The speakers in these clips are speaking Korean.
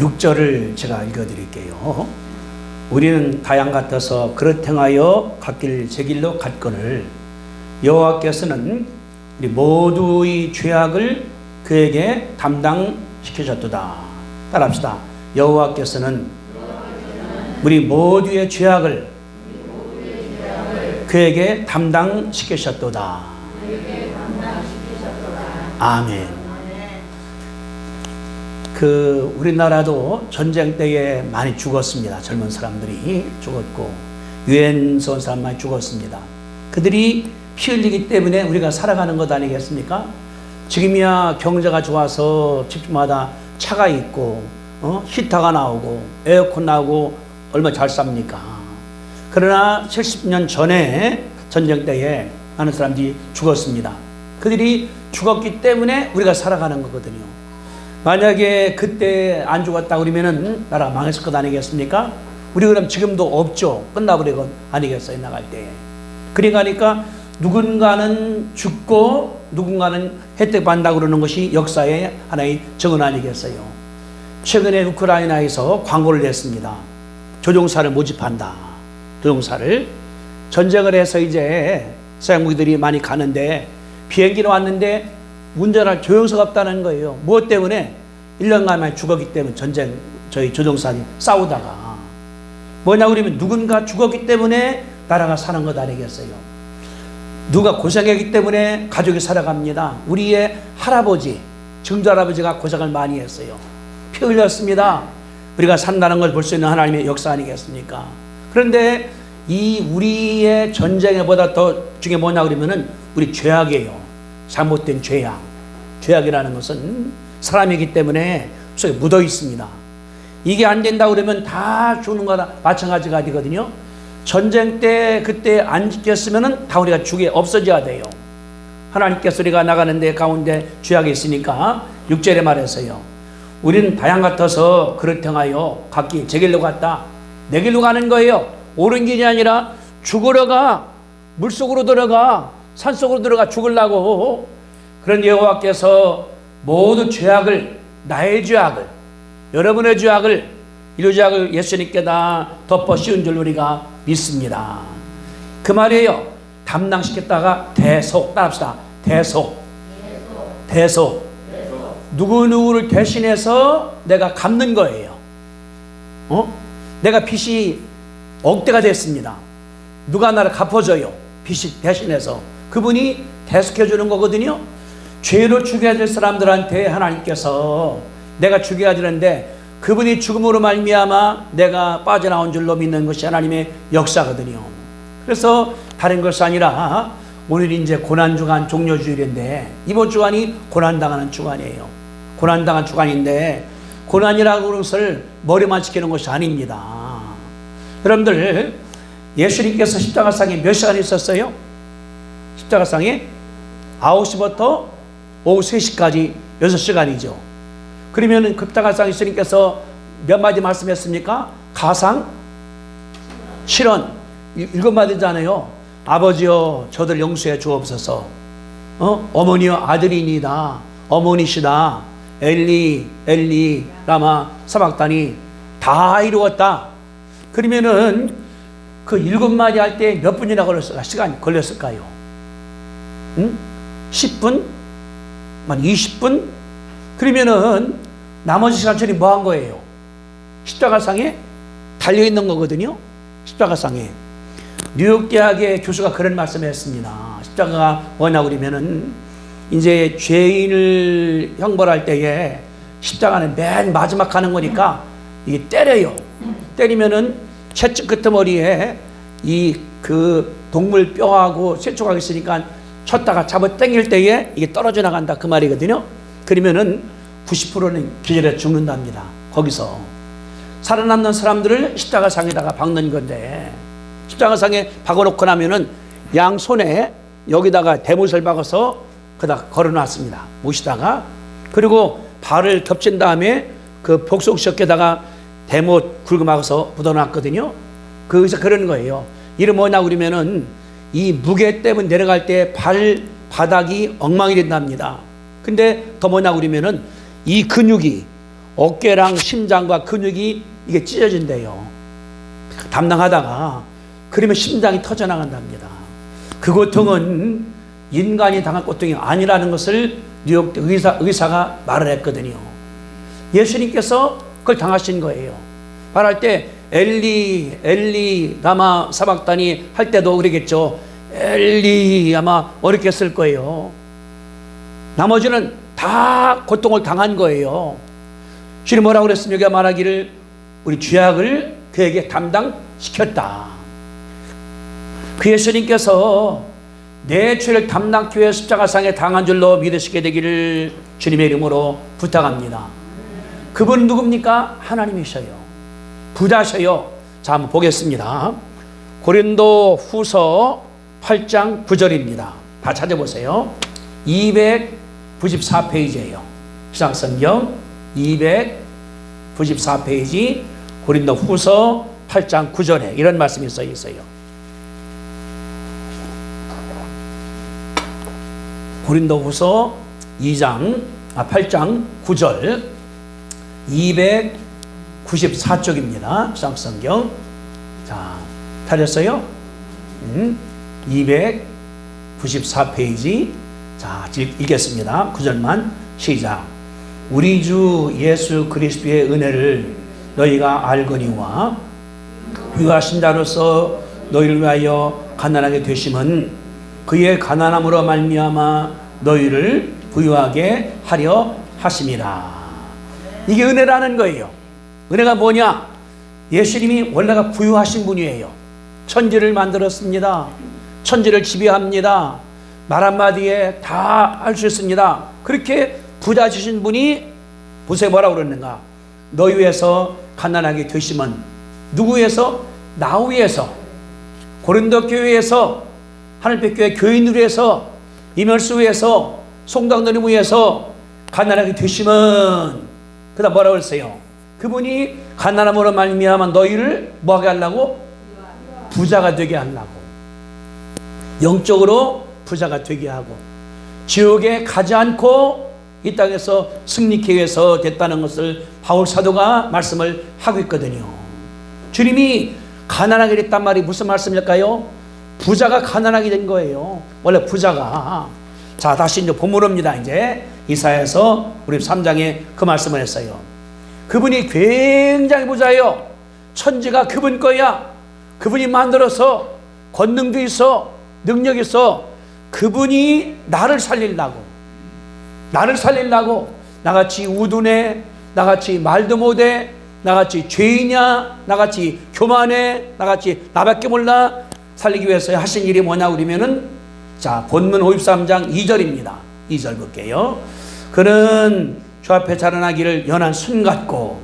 6절을 제가 읽어드릴게요. 우리는 다양 같아서 그릇 행하여 갓길 제 길로 갔거늘 여호와께서는 우리 모두의 죄악을 그에게 담당시키셨도다. 따라합시다. 여호와께서는 우리 모두의 죄악을 그에게 담당시키셨도다. 아멘. 우리나라도 전쟁 때에 많이 죽었습니다. 젊은 사람들이 죽었고 유엔 쏜 사람 많이 죽었습니다. 그들이 피 흘리기 때문에 우리가 살아가는 것 아니겠습니까? 지금이야 경제가 좋아서 집집마다 차가 있고 히터가 나오고 에어컨 나오고 얼마나 잘 삽니까? 그러나 70년 전에 전쟁 때에 많은 사람들이 죽었습니다. 그들이 죽었기 때문에 우리가 살아가는 거거든요. 만약에 그때 안 죽었다 그러면은 나라가 망했을 것 아니겠습니까? 우리 그럼 지금도 없죠. 끝나버린 것 아니겠어요, 나갈 때. 그러니까 누군가는 죽고 누군가는 혜택 받는다고 그러는 것이 역사의 하나의 정은 아니겠어요. 최근에 우크라이나에서 광고를 냈습니다. 조종사를 모집한다. 조종사를. 전쟁을 해서 이제 서양무기들이 많이 가는데 비행기로 왔는데 운전할 조종사가 없다는 거예요. 무엇 때문에? 1년간 만에 죽었기 때문에 저희 조종사님 싸우다가. 뭐냐고 그러면 누군가 죽었기 때문에 나라가 사는 것 아니겠어요. 누가 고생했기 때문에 가족이 살아갑니다. 우리의 할아버지, 증조할아버지가 고생을 많이 했어요. 피 흘렸습니다. 우리가 산다는 걸 볼 수 있는 하나님의 역사 아니겠습니까? 그런데 이 우리의 전쟁보다 더 중요한 뭐냐 그러면은 우리 죄악이에요. 잘못된 죄악. 죄악이라는 것은 사람이기 때문에 속에 묻어 있습니다. 이게 안 된다 그러면 다 죽는 거나 마찬가지가 아니거든요. 전쟁 때 그때 안 지켰으면은 다 우리가 죽에 없어져야 돼요. 하나님께서 우리가 나가는데 가운데 죄악이 있으니까 6절에 말해서요. 우리는 다양 같아서 그릇 행하여 각기 제 길로 갔다. 내 길로 가는 거예요. 옳은 길이 아니라 죽으러 가. 물속으로 들어가. 산속으로 들어가 죽으려고. 그런 여호와께서 모든 죄악을, 나의 죄악을, 여러분의 죄악을, 인류 죄악을 예수님께 다 덮어 씌운 줄 우리가 믿습니다. 그 말이에요. 담당시켰다가 대속. 따라합시다. 대속. 누구누구를 대신해서 내가 갚는 거예요. 내가 빚이 억대가 됐습니다. 누가 나를 갚아줘요. 빚이 대신해서. 그분이 대속해 주는 거거든요. 죄로 죽여야 될 사람들한테 하나님께서 내가 죽여야 되는데 그분이 죽음으로 말미암아 내가 빠져나온 줄로 믿는 것이 하나님의 역사거든요. 그래서 다른 것이 아니라 오늘이 이제 고난주간 종료주일인데 이번 주간이 고난당하는 주간이에요. 고난당한 주간인데 고난이라고 하는 것을 머리만 지키는 것이 아닙니다. 여러분들 예수님께서 십자가상에 몇 시간 있었어요? 십자가상에 9시부터 오후 3시까지 6시간이죠. 그러면 십자가상 예수님께서 몇 마디 말씀했습니까? 가상, 실언 7마디잖아요. 아버지여 저들 용서해 주옵소서. 어머니여 아들이니다. 어머니시다. 엘리 엘리 라마 사박다니. 다 이루었다. 그러면은 그 7마디 할 때 몇 분이나 걸렸을까? 시간이 걸렸을까요? 10분? 20분? 그러면은 나머지 시간처럼 뭐 한 거예요? 십자가상에 달려있는 거거든요. 십자가상에. 뉴욕대학의 교수가 그런 말씀을 했습니다. 십자가가 뭐냐 그러면은 이제 죄인을 형벌할 때에 십자가는 맨 마지막 하는 거니까 이게 때려요. 때리면은 채찍 끄트머리에 그 동물 뼈하고 쇠초가 있으니까 쳤다가 잡아 당길 때에 이게 떨어져 나간다 그 말이거든요. 그러면은 90%는 기절해 죽는답니다. 거기서 살아남는 사람들을 십자가상에다가 박는 건데 십자가상에 박아놓고 나면은 양손에 여기다가 대못을 박아서 그다 걸어놨습니다. 모시다가 그리고 발을 겹친 다음에 그 복속시역에다가 대못 굵어 막아서 묻어놨거든요. 거기서 그런 거예요. 이름 뭐냐 그러면은 이 무게 때문에 내려갈 때 발바닥이 엉망이 된답니다. 근데 더 뭐냐 그러면은 이 근육이 어깨랑 심장과 근육이 이게 찢어진대요. 담당하다가 그러면 심장이 터져나간답니다. 그 고통은 인간이 당할 고통이 아니라는 것을 뉴욕 의사가 말을 했거든요. 예수님께서 그걸 당하신 거예요. 말할 때 엘리 라마 사박다니 할 때도 그러겠죠. 엘리 아마 어렵게 쓸 거예요. 나머지는 다 고통을 당한 거예요. 주님 뭐라고 그랬습니까? 말하기를 우리 죄악을 그에게 담당시켰다. 그 예수님께서 내 죄를 담당하기 위해 십자가상에 당한 줄로 믿으시게 되기를 주님의 이름으로 부탁합니다. 그분은 누굽니까? 하나님이셔요. 부자셔요. 자, 한번 보겠습니다. 고린도 후서 8장 9절입니다. 다 찾아보세요. 294페이지예요. 시작성경 294페이지 고린도 후서 8장 9절에 이런 말씀이 써 있어요. 고린도 후서 8장 9절 294쪽입니다. 시작성경. 자, 찾았어요? 294페이지. 자, 읽겠습니다. 9절만 시작. 우리 주 예수 그리스도의 은혜를 너희가 알거니와 부유하신 자로서 너희를 위하여 가난하게 되심은 그의 가난함으로 말미암아 너희를 부유하게 하려 하심이라. 이게 은혜라는 거예요. 은혜가 뭐냐? 예수님이 원래가 부유하신 분이에요. 천지를 만들었습니다. 천지를 지배합니다. 말 한마디에 다 할 수 있습니다. 그렇게 부자주신 분이 보세요 뭐라고 그러는가? 너희 위해서 가난하게 되시면 누구 위해서? 나 위해서, 고린도 교회에서, 하늘빛 교회 교인들 위해서, 이멸수 위해서, 송당들을 위해서 가난하게 되시면 그 다음 뭐라고 했어요? 그분이 가난함으로 말미암아 너희를 뭐하게 하려고? 부자가 되게 하려고, 영적으로 부자가 되게 하고 지옥에 가지 않고 이 땅에서 승리케 위해서 됐다는 것을 바울 사도가 말씀을 하고 있거든요. 주님이 가난하게 됐단 말이 무슨 말씀일까요? 부자가 가난하게 된 거예요. 원래 부자가. 자, 다시 이제 본문입니다. 이제 이사야서 우리 3장에 그 말씀을 했어요. 그분이 굉장히 부자예요. 천지가 그분 거야. 그분이 만들어서 권능도 있어, 능력 있어. 그분이 나를 살리려고, 나같이 우둔해, 나같이 말도 못해, 나같이 죄인이야, 나같이 교만해, 나같이 나밖에 몰라 살리기 위해서 하신 일이 뭐냐 그러면은, 자, 본문 53장 2절입니다. 2절 볼게요. 그는 주 앞에 자라나기를 연한 순 같고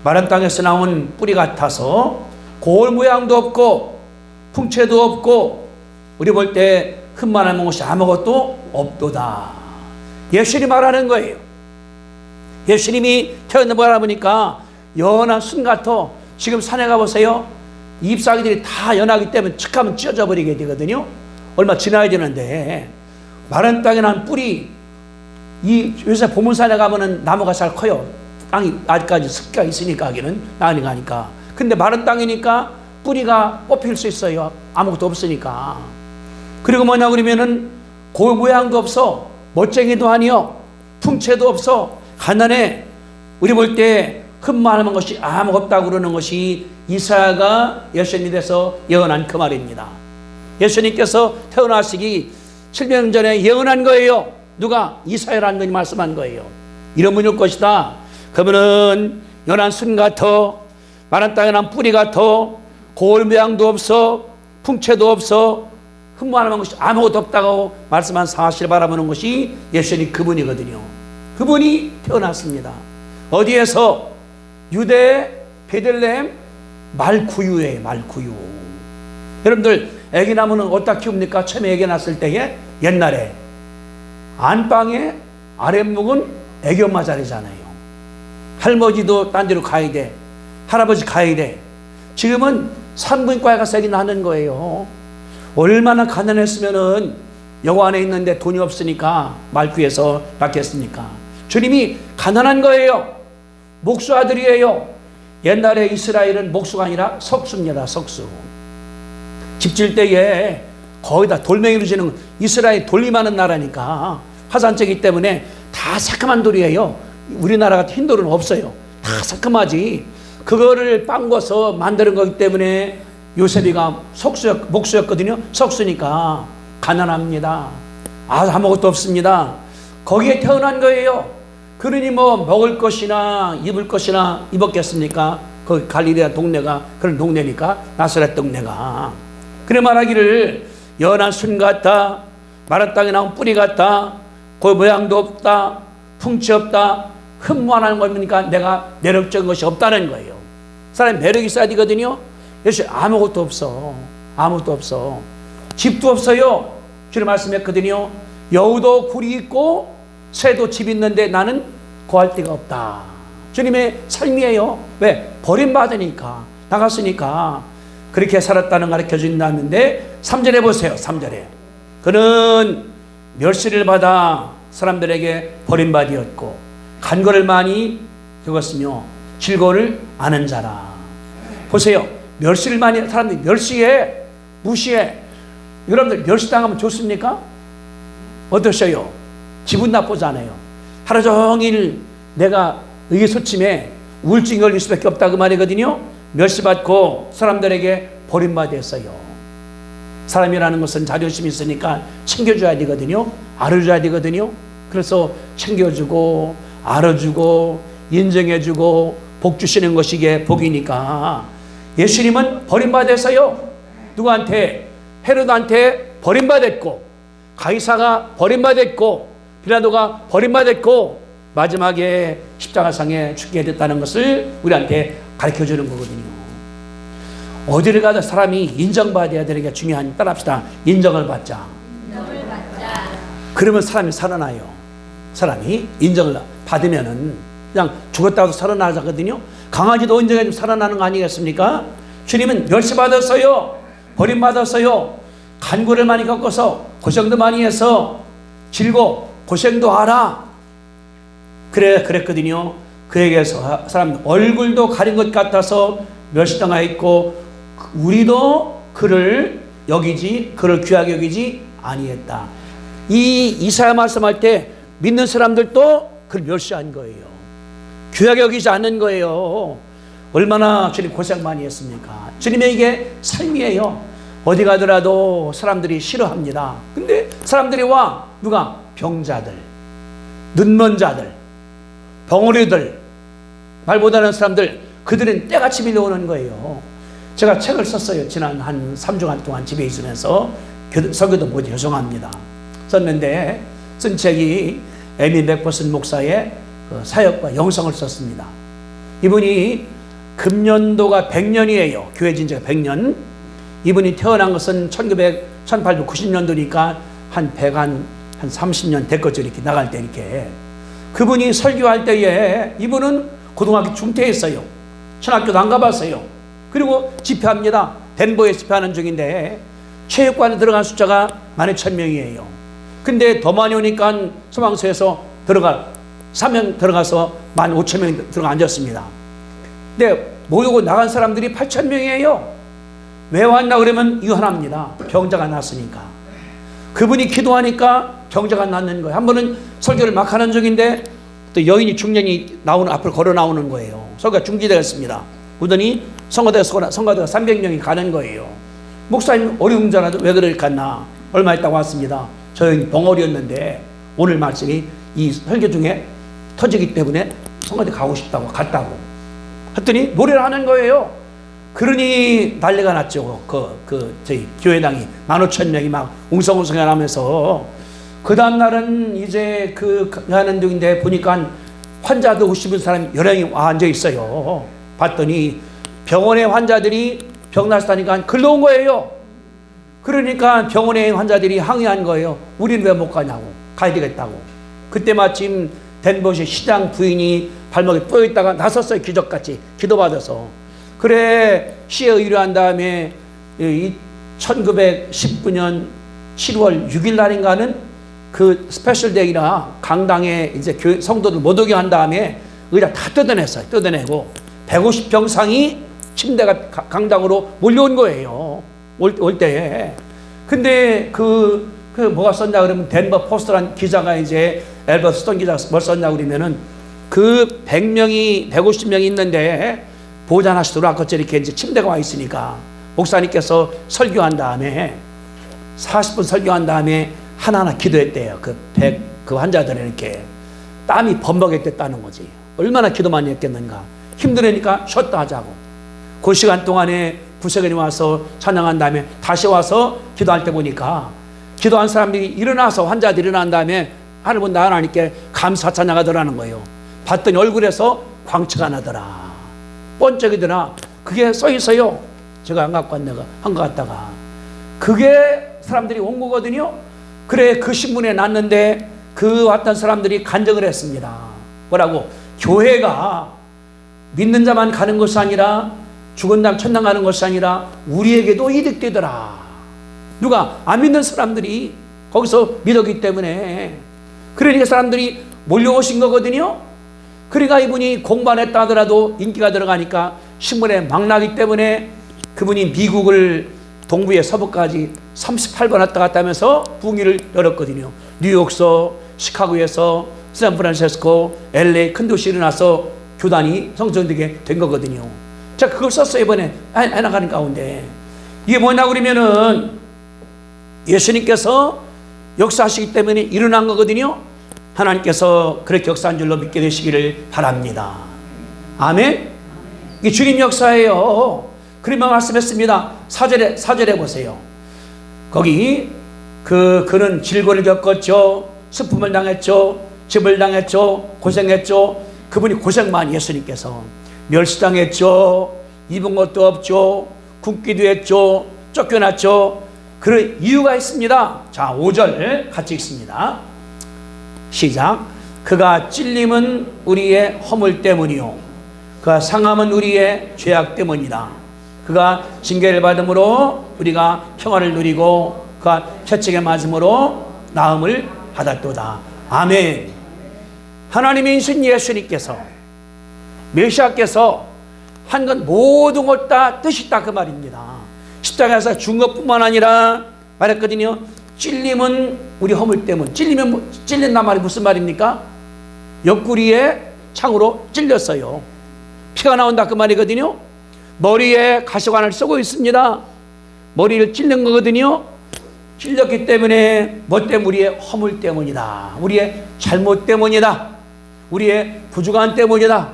마른 땅에서 나온 뿌리 같아서 고울 모양도 없고 풍채도 없고 우리 볼 때 흠만한 것이 아무것도 없도다. 예수님이 말하는 거예요. 예수님이 태어나 보니까 연한 순 같아. 지금 산에 가보세요. 잎사귀들이 다 연하기 때문에 척하면 찢어져 버리게 되거든요. 얼마 지나야 되는데 마른 땅에 난 뿌리, 이 요새 보문산에 가면은 나무가 잘 커요. 땅이 아직까지 습기가 있으니까 하기는 나은이 가니까. 근데 마른 땅이니까 뿌리가 뽑힐 수 있어요. 아무것도 없으니까. 그리고 뭐냐 그러면은 고울 모양도 없어, 멋쟁이도 아니요, 풍채도 없어, 가난해. 우리 볼 때 흠만한 것이 아무것도 없다고 그러는 것이 이사야가 예수님에 대해서 예언한 그 말입니다. 예수님께서 태어나시기 700년 전에 예언한 거예요. 누가? 이사야라는 분이 말씀한 거예요. 이런 분이 올 것이다. 그분은 연한 순 같아, 마른 땅에 난 뿌리 같아, 고울 모양도 없어, 풍채도 없어, 흠모하는 것이 아무것도 없다고 말씀한 사실을 바라보는 것이 예수님 그분이거든요. 그분이 태어났습니다. 어디에서? 유대 베들레헴 말구유에, 말구유. 여러분들 애기 나무는 어디다 키웁니까? 처음에 애기 낳았을 때에 옛날에 안방에 아랫목은 애기 엄마 자리잖아요. 할머니도 딴 데로 가야 돼, 할아버지 가야 돼. 지금은 산부인과에 가서 애기 낳는 거예요. 얼마나 가난했으면은 여관 안에 있는데 돈이 없으니까 말구에서 낳겠습니까? 주님이 가난한 거예요. 목수 아들이에요. 옛날에 이스라엘은 목수가 아니라 석수입니다. 석수. 집 질 때에 거의 다 돌멩이로 지는, 이스라엘 돌이 많은 나라니까 화산재이기 때문에 다 새까만 돌이에요. 우리나라 같은 흰 돌은 없어요. 다 새까마지. 그거를 빵궈서 만드는 거기 때문에 요셉이가 목수였거든요. 석수니까 가난합니다. 아무것도 없습니다. 거기에 태어난 거예요. 그러니 뭐 먹을 것이나 입을 것이나 입었겠습니까? 그 갈릴리아 동네가 그런 동네니까, 나사렛 동네가. 그래 말하기를 연한 순 같다, 마른 땅에 나온 뿌리 같다, 그 모양도 없다, 풍치 없다, 흠모하는 겁니까? 내가 매력적인 것이 없다는 거예요. 사람이 매력이 있어야 되거든요. 역시 아무것도 없어. 아무것도 없어. 집도 없어요. 주님 말씀했거든요. 여우도 굴이 있고 새도 집 있는데 나는 거할 데가 없다. 주님의 삶이에요. 왜? 버림받으니까, 나갔으니까 그렇게 살았다는 걸 가르쳐 준다는데, 3절에 보세요. 3절에 그는 멸시를 받아 사람들에게 버림받이었고 간거를 많이 겪었으며 즐거움을 아는 자라. 보세요. 멸시를 많이, 사람들이 멸시해, 무시해. 여러분들 멸시당하면 좋습니까? 어떠셔요? 기분 나쁘잖아요. 하루 종일 내가 의기소침해 우울증이 걸릴 수밖에 없다 그 말이거든요. 멸시받고 사람들에게 버림받았어요. 사람이라는 것은 자존심이 있으니까 챙겨줘야 되거든요. 알아줘야 되거든요. 그래서 챙겨주고 알아주고 인정해주고 복 주시는 것이 이게 복이니까. 예수님은 버림받았어요. 누구한테? 헤로드한테 버림받았고, 가이사가 버림받았고, 빌라도가 버림받았고, 마지막에 십자가상에 죽게 됐다는 것을 우리한테 가르쳐주는 거거든요. 어디를 가도 사람이 인정받아야 되는 게 중요하니 따라합시다. 인정을 받자. 그러면 사람이 살아나요. 사람이 인정을 받으면은 그냥 죽었다고 살아나자거든요. 강아지도 인정해주면 살아나는 거 아니겠습니까? 주님은 멸시받았어요. 버림받았어요. 간구를 많이 겪어서 고생도 많이 해서 질고 고생도 하라. 그랬거든요. 그에게서 사람 얼굴도 가린 것 같아서 멸시당하였고 우리도 그를 귀하게 여기지 아니했다. 이 이사야 말씀할 때 믿는 사람들도 그를 멸시한 거예요. 귀하게 여기지 않는 거예요. 얼마나 주님 고생 많이 했습니까? 주님의 이게 삶이에요. 어디 가더라도 사람들이 싫어합니다. 근데 사람들이 와. 누가? 병자들, 눈먼 자들, 벙어리들, 말 못하는 사람들, 그들은 때같이 밀려오는 거예요. 제가 책을 썼어요. 지난 한 3주간 동안 집에 있으면서 설교도 못 죄송합니다. 썼는데 쓴 책이 에미 맥퍼슨 목사의 그 사역과 영성을 썼습니다. 이분이 금년도가 100년이에요. 교회 진지가 100년. 이분이 태어난 것은 1890년도니까 한 30년 됐겠죠. 이렇게 나갈 때 이렇게. 그분이 설교할 때에 이분은 고등학교 중퇴했어요. 신학교도 안 가봤어요. 그리고 집회합니다. 덴버에 집회하는 중인데 체육관에 들어간 숫자가 12,000명이에요. 근데 더 많이 오니까 소방서에서 3명 들어가서 15,000명 들어가 앉았습니다. 근데 모이고 나간 사람들이 8,000명이에요. 왜 왔나 그러면 이거 하나입니다. 병자가 났으니까. 그분이 기도하니까 병자가 낫는 거예요. 한 번은 설교를 막 하는 중인데 또 여인이 중년이 앞으로 걸어 나오는 거예요. 설교가 중지되었습니다. 그러더니 성가대가 300명이 가는 거예요. 목사님 어려움자라도 왜 그럴 갔나? 얼마 있다가 왔습니다. 저 여인 벙어리였는데 오늘 말씀이 이 설교 중에 터지기 때문에 성가대 가고 싶다고 갔다고 했더니 노래를 하는 거예요. 그러니 난리가 났죠. 저희 교회당이 15,000명이 막 웅성웅성 하면서 그 다음날은 이제 하는 중인데 보니까 환자도 오시는 사람이 여러 명이 앉아 있어요. 봤더니 병원에 환자들이 병 났다니까 글로 온 거예요. 그러니까 병원에 환자들이 항의한 거예요. 우리는 왜 못 가냐고. 가야 되겠다고. 그때 마침 덴버시 시장 부인이 발목에 뻗어 있다가 나섰어요. 기적같이 기도받아서. 그래 시에 의뢰한 다음에 1919년 7월 6일 날인가는 그 스페셜 데이나 강당에 이제 성도들 못 오게 한 다음에 의자 다 뜯어냈어요. 뜯어내고 150병상이 침대가 강당으로 몰려온 거예요. 올 때에. 근데 뭐가 썼냐 그러면 덴버 포스트란 기자가 이제 엘버트 스톤 기자가 뭘 썼냐 그러면은 그 150명이 있는데 보좌 하나씩 들어왔겠죠. 이렇게 이제 침대가 와 있으니까 목사님께서 설교한 다음에 40분 설교한 다음에 하나하나 기도했대요. 그 환자들은 이렇게 땀이 범벅했다는 거지. 얼마나 기도 많이 했겠는가. 힘들으니까 쉬었다 하자고. 그 시간 동안에 부세근이 와서 찬양한 다음에 다시 와서 기도할 때 보니까 기도한 사람들이 일어나서 환자들이 일어난 다음에 하나님 나가니까 감사 찬양하더라는 거예요. 봤더니 얼굴에서 광채가 나더라. 번쩍이더라. 그게 써 있어요. 제가 안 갖고 왔네가 한 것 같다가. 그게 사람들이 온 거거든요. 그래 그 신문에 났는데 그 왔던 사람들이 간증을 했습니다. 뭐라고? 교회가 믿는 자만 가는 것이 아니라 죽은 날 천당 가는 것이 아니라 우리에게도 이득되더라. 누가? 안 믿는 사람들이 거기서 믿었기 때문에. 그러니까 사람들이 몰려오신 거거든요. 그러니까 이분이 공부 안 했다 하더라도 인기가 들어가니까 신문에 막 나기 때문에 그분이 미국을 동부의 서부까지 38번 왔다 갔다 하면서 부흥회를 열었거든요. 뉴욕서, 시카고에서, 샌프란시스코, LA 큰 도시 일어나서 교단이 성전되게 된 거거든요. 자, 그걸 썼어요. 이번에 해나가는 가운데. 이게 뭐냐 그러면은 예수님께서 역사하시기 때문에 일어난 거거든요. 하나님께서 그렇게 역사한 줄로 믿게 되시기를 바랍니다. 아멘. 이게 주님 역사예요. 그러면 말씀했습니다. 4절에 보세요. 거기 그는 질고를 겪었죠. 슬픔을 당했죠. 집을 당했죠. 고생했죠. 그분이 고생 많이 예수님께서 멸시당했죠. 입은 것도 없죠. 굶기도 했죠. 쫓겨났죠. 그런 이유가 있습니다. 자, 5절 같이 읽습니다. 시작. 그가 찔림은 우리의 허물 때문이요 그가 상함은 우리의 죄악 때문이다. 그가 징계를 받음으로 우리가 평화를 누리고 그가 채찍에 맞음으로 나음을 받았도다. 아멘. 하나님의 신 예수님께서 메시아께서 한 것 모든 것 다 뜻이 있다 그 말입니다. 십자가에서 죽은 것뿐만 아니라 말했거든요. 찔림은 우리 허물 때문. 찔린단 말이 무슨 말입니까? 옆구리에 창으로 찔렸어요. 피가 나온다 그 말이거든요. 머리에 가시관을 쓰고 있습니다. 머리를 찔린 거거든요. 찔렸기 때문에 뭐 때문에? 우리의 허물 때문이다. 우리의 잘못 때문이다. 우리의 부족한 때문이다.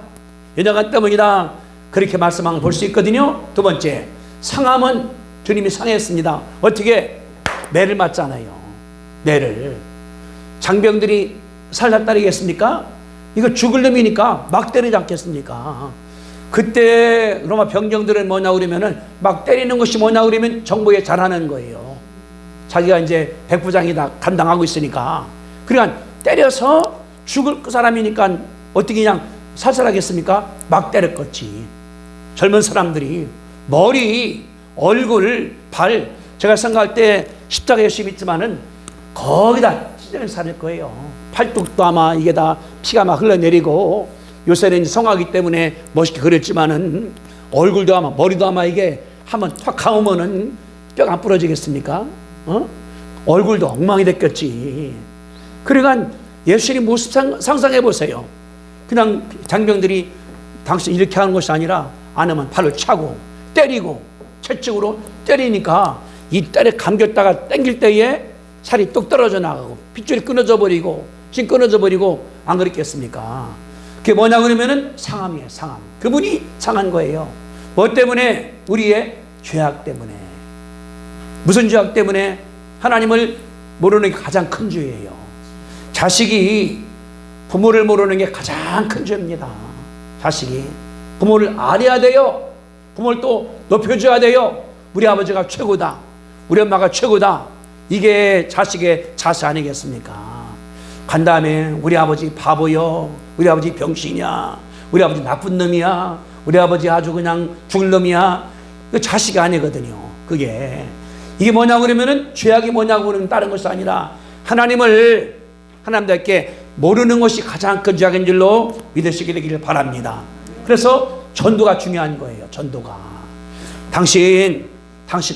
연약한 때문이다. 그렇게 말씀한 걸 볼 수 있거든요. 두 번째, 상함은 주님이 상했습니다. 어떻게? 매를 맞잖아요. 매를. 장병들이 살살 따르겠습니까? 이거 죽을 놈이니까 막 때리지 않겠습니까? 그때 로마 병정들은 뭐냐 그러면은 막 때리는 것이 뭐냐 그러면 정보에 잘하는 거예요. 자기가 이제 백부장이 다 감당하고 있으니까. 그러니까 때려서 죽을 그 사람이니까 어떻게 그냥 살살하겠습니까? 막 때렸겠지. 젊은 사람들이 머리, 얼굴, 발. 제가 생각할 때 십자가 예수 믿지만은 거기다 찢어져 살을 거예요. 팔뚝도 아마 이게 다 피가 막 흘러내리고 요새는 성하기 때문에 멋있게 그렸지만은 얼굴도 아마 머리도 아마 이게 한번 탁 감으면은 뼈가 안 부러지겠습니까? 얼굴도 엉망이 됐겠지. 그러니까 예수님 모습 상상해 보세요. 그냥 장병들이 당신 이렇게 하는 것이 아니라 안 하면 발을 차고 때리고 채찍으로 때리니까 이 때에 감겼다가 당길 때에 살이 뚝 떨어져 나가고 핏줄이 끊어져 버리고 심 끊어져 버리고 안 그랬겠습니까? 그게 뭐냐 그러면은 상함이에요. 상함. 그분이 상한 거예요. 뭐 때문에? 우리의 죄악 때문에. 무슨 죄악 때문에? 하나님을 모르는 게 가장 큰 죄예요. 자식이 부모를 모르는 게 가장 큰 죄입니다. 자식이 부모를 알아야 돼요. 부모를 또 높여줘야 돼요. 우리 아버지가 최고다. 우리 엄마가 최고다. 이게 자식의 자세 아니겠습니까? 간 다음에 우리 아버지 바보요. 우리 아버지 병신이야. 우리 아버지 나쁜 놈이야. 우리 아버지 아주 그냥 죽을 놈이야. 그 자식이 아니거든요. 그게. 이게 뭐냐고 그러면은 죄악이 뭐냐고 그러면 다른 것이 아니라 하나님들께 모르는 것이 가장 큰 죄악인 줄로 믿으시게 되기를 바랍니다. 그래서 전도가 중요한 거예요. 전도가. 당신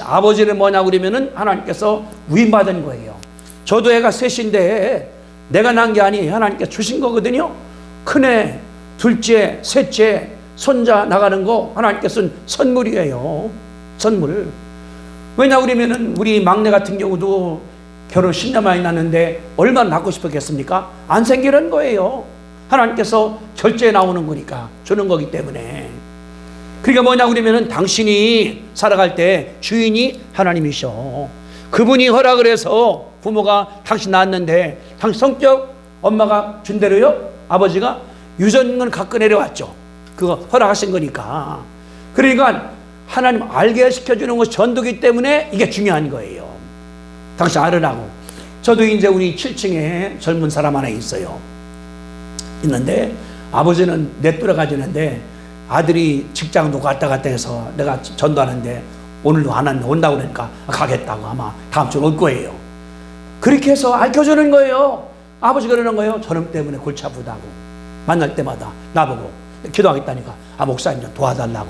아버지는 뭐냐고 그러면은 하나님께서 위임받은 거예요. 저도 애가 셋인데 내가 난 게 아니에요. 하나님께서 주신 거거든요. 큰애, 둘째, 셋째, 손자 나가는 거 하나님께서는 선물이에요. 선물. 왜냐고 그러면은 우리 막내 같은 경우도 결혼 10년 만에 났는데 얼마나 낳고 싶었겠습니까? 안 생기는 거예요. 하나님께서 결제에 나오는 거니까 주는 거기 때문에. 그러니까 뭐냐고 그러면은 당신이 살아갈 때 주인이 하나님이셔. 그분이 허락을 해서 부모가 당신 낳았는데 당신 성격 엄마가 준 대로요. 아버지가 유전을 갖고 내려왔죠. 그거 허락하신 거니까. 그러니까 하나님 알게 시켜주는 것이 전도기 때문에 이게 중요한 거예요. 당신 알으라고. 저도 이제 우리 7층에 젊은 사람 하나 있어요. 있는데 아버지는 넷돌아 가지는데 아들이 직장도 갔다 갔다 해서 내가 전도하는데 오늘도 안 왔는데 온다고 그러니까 가겠다고 아마 다음 주에 올 거예요. 그렇게 해서 알려주는 거예요. 아버지가 그러는 거예요. 저놈 때문에 골치 아프다고. 만날 때마다 나보고 기도하겠다니까 목사님 좀 도와달라고.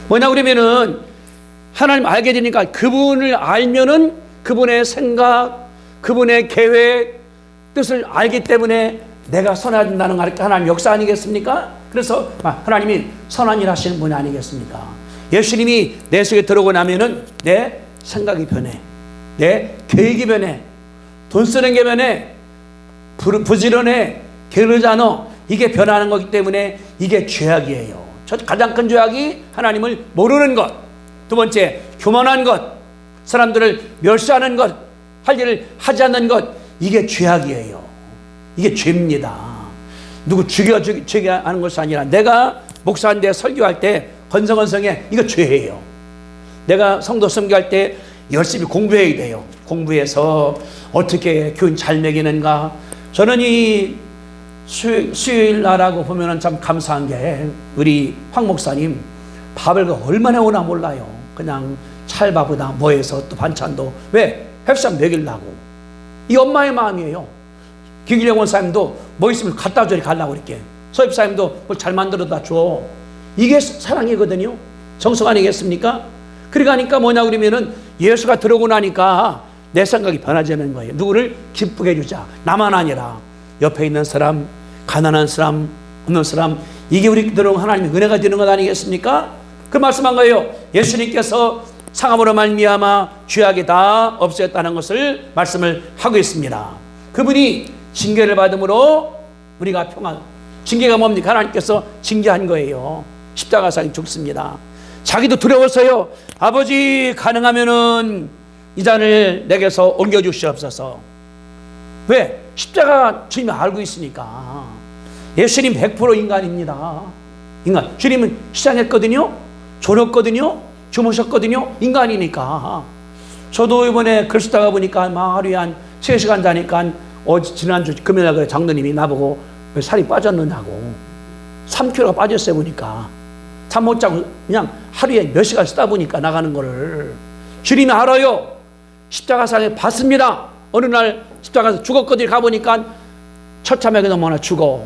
뭐냐 그러면은 하나님 알게 되니까 그분을 알면은 그분의 생각, 그분의 계획, 뜻을 알기 때문에 내가 선해진다는 거 하나님 역사 아니겠습니까? 그래서 하나님이 선한 일 하시는 분이 아니겠습니까? 예수님이 내 속에 들어오고 나면은 내 생각이 변해, 내 계획이 변해, 돈 쓰는 게 변해, 부지런해, 게으르지 않아. 이게 변하는 거기 때문에 이게 죄악이에요. 가장 큰 죄악이 하나님을 모르는 것. 두 번째, 교만한 것, 사람들을 멸시하는 것, 할 일을 하지 않는 것. 이게 죄악이에요. 이게 죄입니다. 누구 죽여 하는 것이 아니라 내가 목사인데 설교할 때 건성건성해. 이거 죄예요. 내가 성도 섬교할 때 열심히 공부해야 돼요. 공부해서 어떻게 교인 잘 먹이는가. 저는 이 수요일 날하고 보면은 참 감사한 게 우리 황 목사님 밥을 얼마나 오나 몰라요. 그냥 찰밥보다 뭐해서 또 반찬도 왜? heb상 먹이려고. 이 엄마의 마음이에요. 김기령 원사님도 뭐 있으면 갖다 줘 가려고 이렇게. 서입사님도 뭘 잘 만들어다 줘. 이게 사랑이거든요. 정성 아니겠습니까? 그러니까 뭐냐 그러면은 예수가 들어오고 나니까 내 생각이 변화되는 거예요. 누구를 기쁘게 해주자. 나만 아니라 옆에 있는 사람, 가난한 사람, 없는 사람. 이게 우리 들어온 하나님의 은혜가 되는 것 아니겠습니까? 그 말씀한 거예요. 예수님께서 상함으로 말미암아 죄악이 다 없어졌다는 것을 말씀을 하고 있습니다. 그분이 징계를 받음으로 우리가 평안. 징계가 뭡니까? 하나님께서 징계한 거예요. 십자가상에 죽습니다. 자기도 두려워서요. 아버지 가능하면은 이 잔을 내게서 옮겨주시옵소서. 왜? 십자가 주님이 알고 있으니까. 예수님 100% 인간입니다. 인간. 주님은 시장했거든요. 졸었거든요. 주무셨거든요. 인간이니까. 저도 이번에 글 쓰다가 보니까 하루에 한 3시간 자니까 지난주 금요일날 장로님이 나보고 왜 살이 빠졌느냐고. 3kg가 빠졌어요 보니까. 잠 못 자고 그냥 하루에 몇 시간 쓰다 보니까 나가는 거를. 주님이 알아요. 십자가상에 봤습니다. 어느 날 십자가에서 죽었거든요. 가보니까 처참하게 너무나 죽어.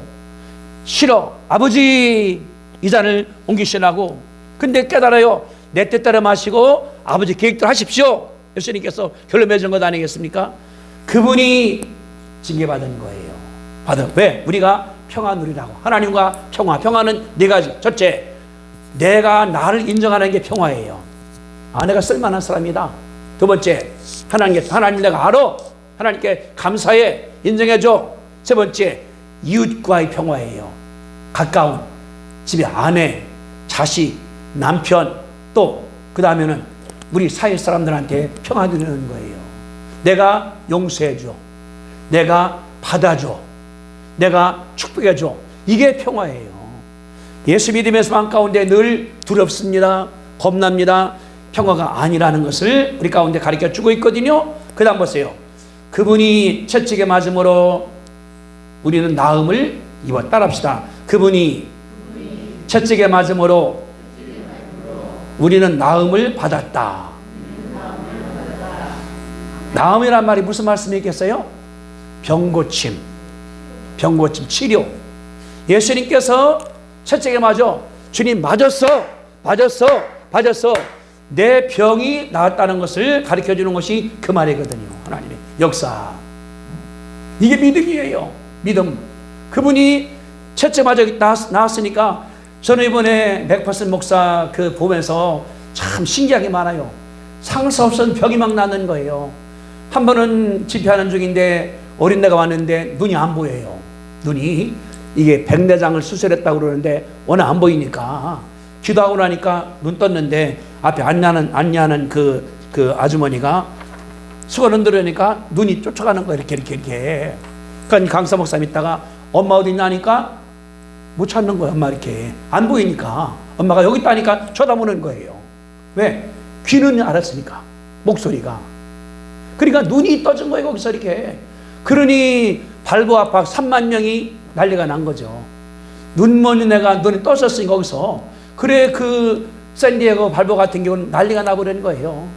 싫어. 아버지 이 잔을 옮기시라고. 근데 깨달아요. 내 뜻대로 마시고 아버지 계획대로 하십시오. 예수님께서 결론 맺은 것 아니겠습니까? 그분이 징계받은 거예요. 받아. 왜? 우리가 평안 누리라고. 하나님과 평화. 평화는 네 가지. 첫째, 내가 나를 인정하는 게 평화예요. 내가 쓸만한 사람이다. 두 번째, 하나님 내가 알아. 하나님께 감사해. 인정해줘. 세 번째, 이웃과의 평화예요. 가까운 집에 아내, 자식, 남편, 또 그 다음에는 우리 사회 사람들한테 평화 누리는 거예요. 내가 용서해줘. 내가 받아줘. 내가 축복해줘. 이게 평화예요. 예수 믿으면서 마음 가운데 늘 두렵습니다. 겁납니다. 평화가 아니라는 것을 우리 가운데 가르쳐주고 있거든요. 그 다음 보세요. 그분이 채찍에 맞음으로 우리는 나음을 입어. 따라합시다. 그분이 채찍에 맞음으로 우리는 나음을 받았다. 나음이란 말이 무슨 말씀이겠어요? 병고침, 병 고침 치료. 예수님께서 채찍에 맞아 주님 맞았어 내 병이 나았다는 것을 가르쳐 주는 것이 그 말이거든요. 하나님의 역사. 이게 믿음이에요. 믿음. 그분이 채찍 맞아 나았으니까 저는 이번에 맥퍼슨 목사 그 보면서 참 신기하게 많아요. 상할 수 없는 병이 막 나는 거예요. 한 번은 집회하는 중인데 어린애가 왔는데 눈이 안 보여요. 눈이 이게 백내장을 수술했다고 그러는데 워낙 안 보이니까 기도하고 나니까 눈 떴는데 앞에 안내하는 그 아주머니가 수건 흔들으니까 눈이 쫓아가는 거예요. 이렇게. 그러니까 강사 목사님 있다가 엄마 어디 있냐니까 못 찾는 거예요. 엄마 이렇게 안 보이니까 엄마가 여기 있다니까 쳐다보는 거예요. 왜? 귀는 알았으니까 목소리가. 그러니까 눈이 떠진 거예요. 거기서 이렇게. 그러니 발부압박 3만 명이 난리가 난 거죠. 눈 먼 애가 눈이 떴었으니 거기서. 그래 그 샌디에고 발부 같은 경우는 난리가 나버리는 거예요.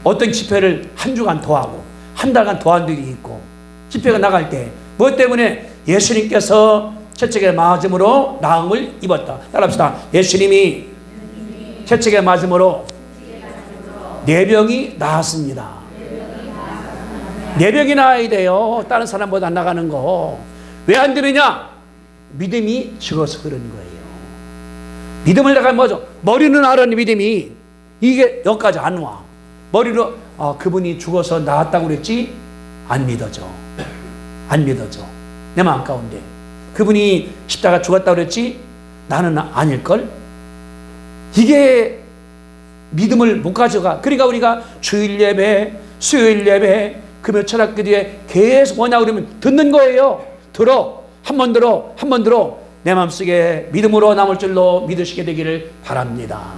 어떤 집회를 한 주간 더 하고 한 달간 더 한 들이 있고 집회가 나갈 때 뭐 때문에 예수님께서 채찍에 맞음으로 나음을 입었다. 따라합시다. 예수님이 채찍에 맞음으로 내 병이 나았습니다. 내 병이 나아야 돼요. 다른 사람보다 안 나가는 거. 왜 안 들으냐? 믿음이 죽어서 그런 거예요. 믿음을 내가 뭐죠? 머리는 알았는 믿음이 이게 여기까지 안 와. 머리로 그분이 죽어서 나았다고 그랬지? 안 믿어져. 안 믿어져. 내 마음 가운데. 그분이 십자가 죽었다고 그랬지? 나는 아닐걸? 이게 믿음을 못 가져가. 그러니까 우리가 주일 예배, 수요일 예배, 금요 철학 기도에 계속 뭐냐 그러면 듣는 거예요. 들어. 한 번 들어. 내 마음속에 믿음으로 남을 줄로 믿으시게 되기를 바랍니다.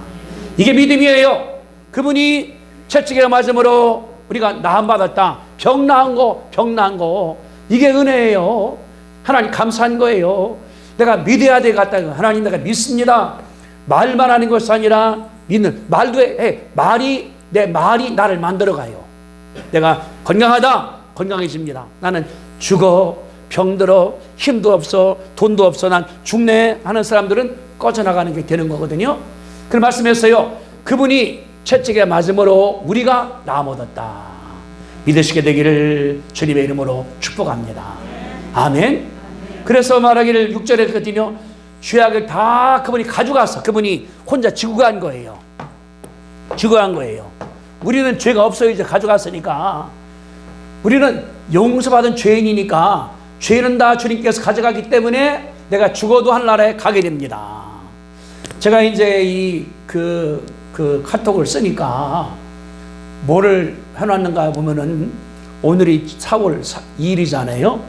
이게 믿음이에요. 그분이 채찍에 맞음으로 우리가 나음 받았다. 병 나은 거. 이게 은혜예요. 하나님 감사한 거예요. 내가 믿어야 되겠다. 하나님 내가 믿습니다. 말만 하는 것이 아니라 믿는 말도 해. 내 말이 나를 만들어가요. 내가 건강해집니다. 나는 죽어, 병들어, 힘도 없어, 돈도 없어, 난 죽네 하는 사람들은 꺼져나가는 게 되는 거거든요. 그 말씀했어요. 그분이 채찍에 맞음으로 우리가 나음 얻었다. 믿으시게 되기를 주님의 이름으로 축복합니다. 아멘. 그래서 말하기를 6절에 그랬더니요, 죄악을 다 그분이 가져가서 그분이 혼자 지고 간 거예요. 우리는 죄가 없어요. 이제 가져갔으니까. 우리는 용서받은 죄인이니까 죄는 다 주님께서 가져가기 때문에 내가 죽어도 하늘나라에 가게 됩니다. 제가 이제 그 카톡을 쓰니까 뭐를 해놨는가 보면은 오늘이 4월 2일이잖아요.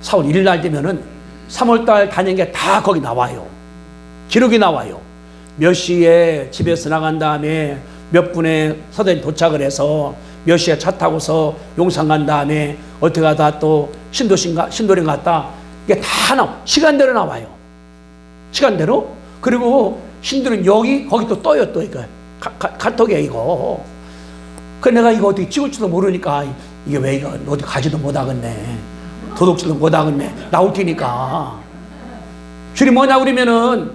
4월 1일 날 되면은 3월달 다닌 게 다 거기 나와요. 기록이 나와요. 몇 시에 집에서 나간 다음에 몇 분에 서대에 도착을 해서 몇 시에 차 타고서 용산 간 다음에 어떻게 하다 또 신도림 갔다. 이게 다 시간대로 나와요. 시간대로. 그리고 신도림 거기 또 떠요. 또 이거 카톡에 이거. 그 내가 이거 어떻게 찍을지도 모르니까 이게 왜 이거 어디 가지도 못하겠네. 도둑질도 못하겠네. 나올 테니까. 줄이 뭐냐 그러면은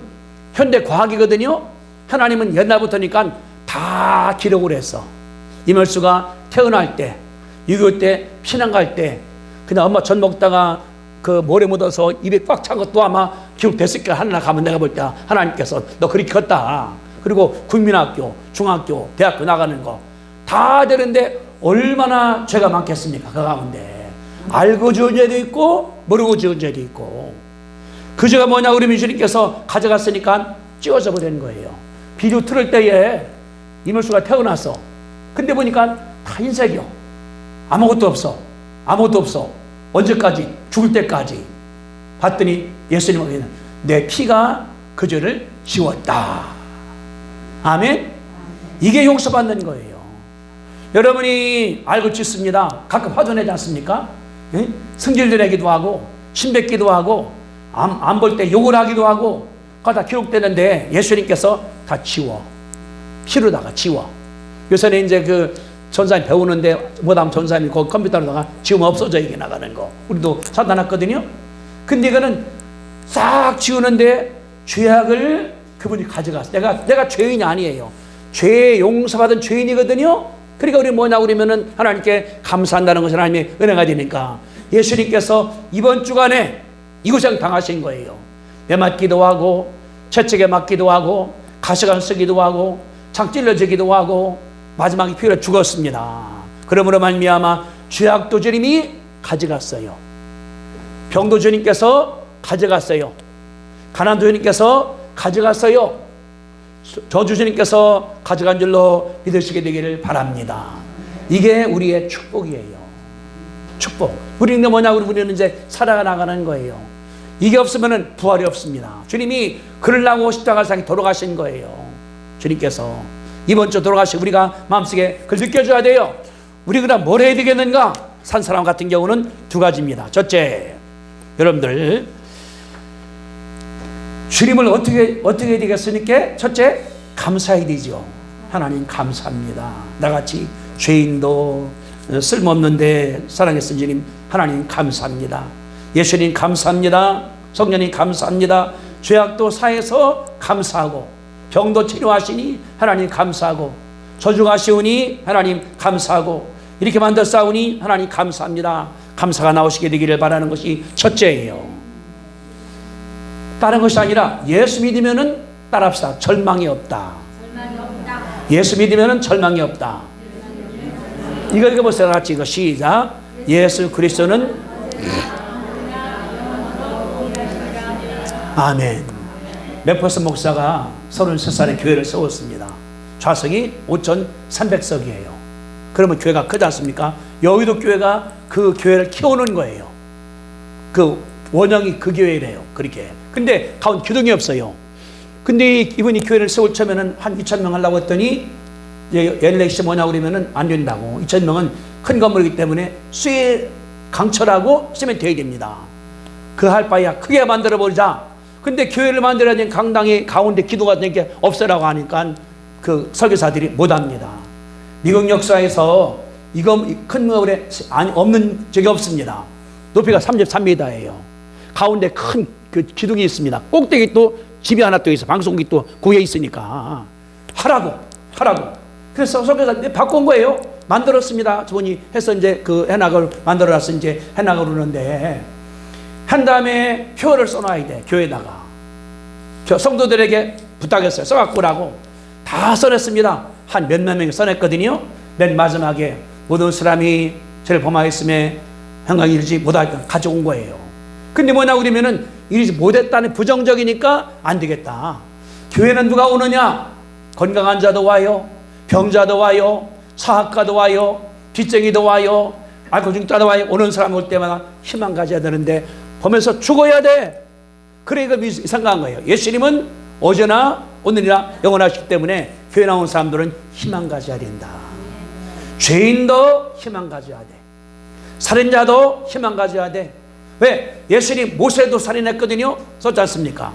현대 과학이거든요. 하나님은 옛날부터니까 다 기록을 했어. 이멸수가 태어날 때, 6.25 때, 피난 갈 때, 그냥 엄마 전 먹다가 그 모래 묻어서 입에 꽉 찬 것도 아마 기록됐을 거야. 하나 가면 내가 볼 때 하나님께서 너 그렇게 컸다. 그리고 국민학교, 중학교, 대학교 나가는 거 다 되는데 얼마나 죄가 많겠습니까? 그 가운데 알고 지은 죄도 있고 모르고 지은 죄도 있고. 그 죄가 뭐냐 그러면 주님께서 가져갔으니까 찌워져 버리는 거예요. 비료 틀을 때에 이물수가 태어났어. 근데 보니까 다 흰색이요. 아무것도 없어. 언제까지? 죽을 때까지. 봤더니 예수님은 내 피가 그 죄를 지웠다. 아멘? 이게 용서받는 거예요. 여러분이 알고 짓습니다. 가끔 화도 내지 않습니까? 예? 승질도 내기도 하고 신뱉기도 하고 안 볼 때 욕을 하기도 하고 그거 다 기록되는데 예수님께서 다 지워. 피로다가 지워. 요새는 이제 그 전사님 배우는데 못하면 전사님이 그 컴퓨터로다가 지우면 없어져 이게 나가는 거. 우리도 사다 놨거든요. 근데 이거는 싹 지우는데 죄악을 그분이 가져갔어. 내가 죄인이 아니에요. 죄 용서받은 죄인이거든요. 그러니까 우리 뭐냐 그러면은 하나님께 감사한다는 것은 하나님의 은혜가 되니까 예수님께서 이번 주간에 이고생 당하신 거예요. 매 맞기도 하고 채찍에 맞기도 하고 가시관 쓰기도 하고 창 찔러지기도 하고 마지막에 피로 죽었습니다. 그러므로 말미암아 죄악도 주님이 가져갔어요. 병도 주님께서 가져갔어요. 가난도 주님께서 가져갔어요. 저주 주님께서 가져간 줄로 믿으시게 되기를 바랍니다. 이게 우리의 축복이에요. 축복. 우리는 뭐냐고 우리는 이제 살아나가는 거예요. 이게 없으면 부활이 없습니다. 주님이 그러려고 십자가상에 돌아가신 거예요. 주님께서 이번 주 돌아가시고 우리가 마음속에 그걸 느껴줘야 돼요. 우리가 뭘 해야 되겠는가? 산 사람 같은 경우는 두 가지입니다. 첫째, 여러분들 주님을 어떻게 해야 되겠습니까? 첫째, 감사해야 되죠. 하나님 감사합니다. 나같이 죄인도 쓸모없는데 사랑했던 주님 하나님 감사합니다. 예수님 감사합니다. 성령님 감사합니다. 죄악도 사해서 감사하고 병도 치료하시니 하나님 감사하고 저주가 쉬우니 하나님 감사하고 이렇게 만들사오니 하나님 감사합니다. 감사가 나오시게 되기를 바라는 것이 첫째예요. 다른 것이 아니라 예수 믿으면은 따라합시다. 절망이 없다. 예수 믿으면은 절망이 없다. 이거 읽어보세요. 같이 이거 시작. 예수 그리스도는 아멘. 맥퍼슨 목사가 33살에 교회를 세웠습니다. 좌석이 5,300석이에요. 그러면 교회가 크지 않습니까? 여의도 교회가 그 교회를 키우는 거예요. 그 원형이 그 교회래요. 그렇게. 근데 가운데 기둥이 없어요. 근데 이분이 교회를 세울 처음에는 한 2,000명 하려고 했더니 엘렉시 뭐냐고 그러면은 안 된다고. 2,000명은 큰 건물이기 때문에 수에 강철하고 쓰면 돼야 됩니다. 그 할 바에야 크게 만들어 버리자. 근데 교회를 만들어야 되는 강당이 가운데 기도가 되는 게 없애라고 하니까 그 설교사들이 못 합니다. 미국 역사에서 이거 큰 건물에 없는 적이 없습니다. 높이가 33m예요. 가운데 큰 그 기둥이 있습니다. 꼭대기 또 집이 하나 또 있어. 방송국이 또 구해 있으니까 하라고. 그래서 설교사들이 바꾼 거예요. 만들었습니다. 저분이 해서 이제 그 해낙을 만들어놨어. 이제 해낙을 오는데 한 다음에 표를 써놔야 돼. 교회에다가 성도들에게 부탁했어요. 써갖고 오라고. 다 써냈습니다. 한 몇몇 명이 써냈거든요. 맨 마지막에 모든 사람이 저를 범하였음에 평강이 이르지 못하니까 가져온 거예요. 근데 뭐냐고 그러면은 이르지 못했다는 부정적이니까 안 되겠다. 교회는 누가 오느냐? 건강한 자도 와요. 병자도 와요. 사학가도 와요. 빚쟁이도 와요. 알코올 중독자도 와요. 오는 사람 올 때마다 희망 가져야 되는데 보면서 죽어야 돼. 그러니까 생각한 거예요. 예수님은 어제나 오늘이나 영원하시기 때문에 교회 나온 사람들은 희망 가져야 된다. 죄인도 희망 가져야 돼. 살인자도 희망 가져야 돼. 왜? 예수님 모세도 살인했거든요. 썼지 않습니까?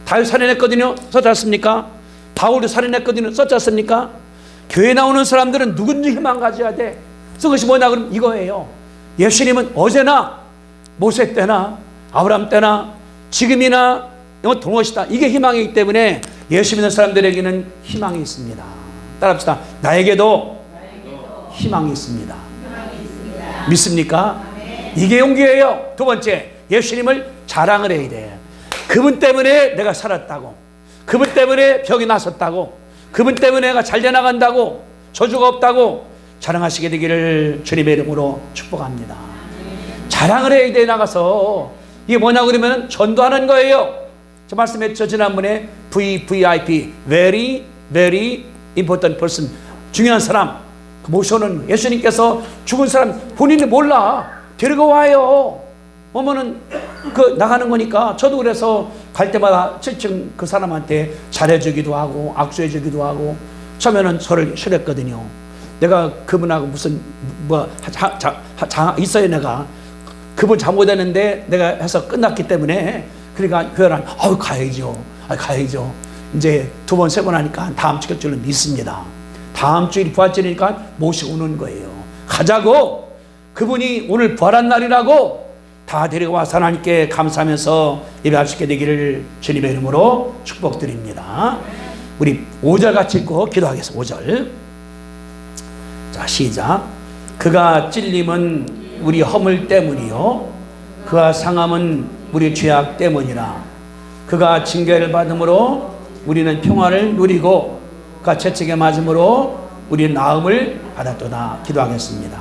다윗 살인했거든요. 썼지 않습니까? 바울도 살인했거든요. 썼지 않습니까? 교회 나오는 사람들은 누군지 희망 가져야 돼. 그것이 뭐냐 그럼 이거예요. 예수님은 어제나 모세 때나 아브라함 때나 지금이나 이건 동일하시다. 이게 희망이기 때문에 예수 믿는 사람들에게는 희망이 있습니다. 따라합시다. 나에게도 희망이 있습니다. 믿습니까? 이게 용기예요. 두 번째, 예수님을 자랑을 해야 돼. 그분 때문에 내가 살았다고, 그분 때문에 병이 났었다고, 그분 때문에 내가 잘 되나간다고, 저주가 없다고 자랑하시게 되기를 주님의 이름으로 축복합니다. 자랑을 해야 돼. 나가서 이게 뭐냐 그러면 전도하는 거예요. 저 말씀했죠. 지난번에 VIP, very important person, 중요한 사람 모셔오는 예수님께서 죽은 사람 본인이 몰라. 데리고 와요. 오면은 그 나가는 거니까. 저도 그래서 갈 때마다 층층 그 사람한테 잘해주기도 하고 악수해주기도 하고. 처음에는 저를 싫어했거든요. 내가 그분하고 무슨 있어요. 내가 그분 잘못했는데 내가 해서 끝났기 때문에. 그러니까 교회란 가야죠. 이제 두 번 세 번 하니까 다음 주 줄은 믿습니다. 다음 주일 부활절이니까 모시고 오는 거예요. 가자고. 그분이 오늘 부활한 날이라고 다 데려와서 하나님께 감사하면서 예배할 수 있게 되기를 주님의 이름으로 축복드립니다. 우리 5절 같이 읽고 기도하겠습니다. 5절. 자, 시작. 그가 찔림은 우리 허물 때문이요 그가 상함은 우리 죄악 때문이라. 그가 징계를 받음으로 우리는 평화를 누리고 그가 채찍에 맞음으로 우리는 나음을 받았도다. 기도하겠습니다.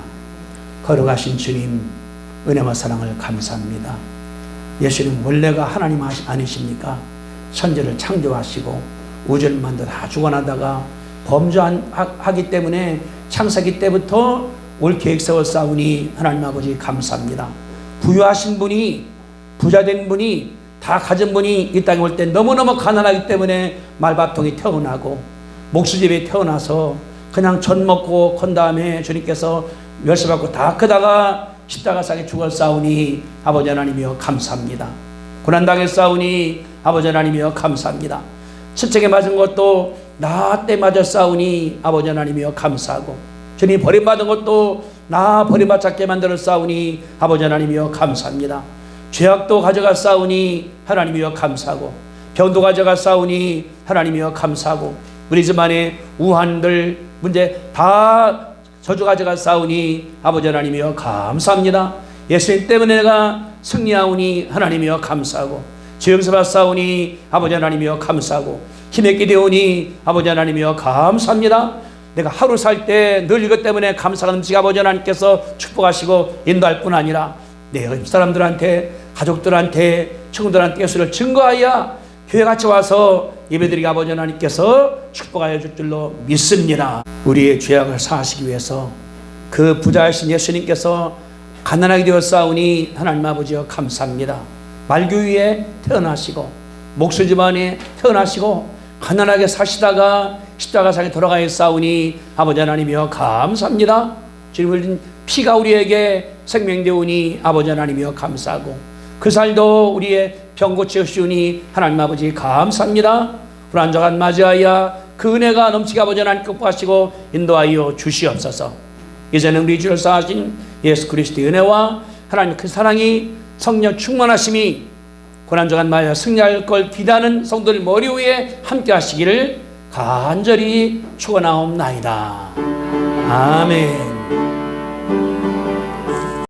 걸어가신 주님 은혜와 사랑을 감사합니다. 예수님 원래가 하나님 아니십니까? 천지를 창조하시고 우주를 만들어 다 주관하다가 범죄하기 때문에 창세기 때부터 올 계획 세웠사오니 하나님 아버지 감사합니다. 부유하신 분이, 부자된 분이, 다 가진 분이 이 땅에 올 때 너무너무 가난하기 때문에 말밥통이 태어나고 목수집에 태어나서 그냥 전 먹고 건 다음에 주님께서 멸시받고 다 크다가 십자가상에 죽었사오니 아버지 하나님이여 감사합니다. 고난당했사오니 아버지 하나님이여 감사합니다. 채찍에 맞은 것도 나 때 맞았사오니 아버지 하나님이여 감사하고, 주님 버림받은 것도 나 버림받게 만들었사오니 아버지 하나님이여 감사합니다. 죄악도 가져갔사오니 하나님이여 감사하고, 병도 가져갔사오니 하나님이여 감사하고, 우리 집안에 우한들 문제 다 저주 가져갔사오니 아버지 하나님이여 감사합니다. 예수님 때문에 내가 승리하오니 하나님이여 감사하고, 죄용서받사오니 아버지 하나님이여 감사하고, 힘있게 되오니 아버지 하나님이여 감사합니다. 내가 하루 살 때 늘 이것 때문에 감사가 넘치게 아버지 하나님께서 축복하시고 인도할 뿐 아니라 내 사람들한테, 가족들한테, 친구들한테 예수를 증거하여 교회같이 와서 예배드리게 아버지 하나님께서 축복하여 줄 줄로 믿습니다. 우리의 죄악을 사하시기 위해서 그 부자이신 예수님께서 가난하게 되었사오니 하나님 아버지여 감사합니다. 말교위에 태어나시고 목수 집안에 태어나시고 가난하게 사시다가 십자가상에 돌아가셨사오니 아버지 하나님이여 감사합니다. 주님 흘린 피가 우리에게 생명되오니 아버지 하나님이여 감사하고, 그 살도 우리의 병 고치시오니 하나님 아버지 감사합니다. 불안정한 맞이하여 그 은혜가 넘치게 아버지 하나님 극복하시고 인도하여 주시옵소서. 이제는 우리 주를 사하신 예수 그리스도의 은혜와 하나님 그 사랑이 성령 충만하심이 고난정한 마야 승리할 걸 기다는 성도들 머리 위에 함께 하시기를 간절히 축원하옵나이다. 아멘.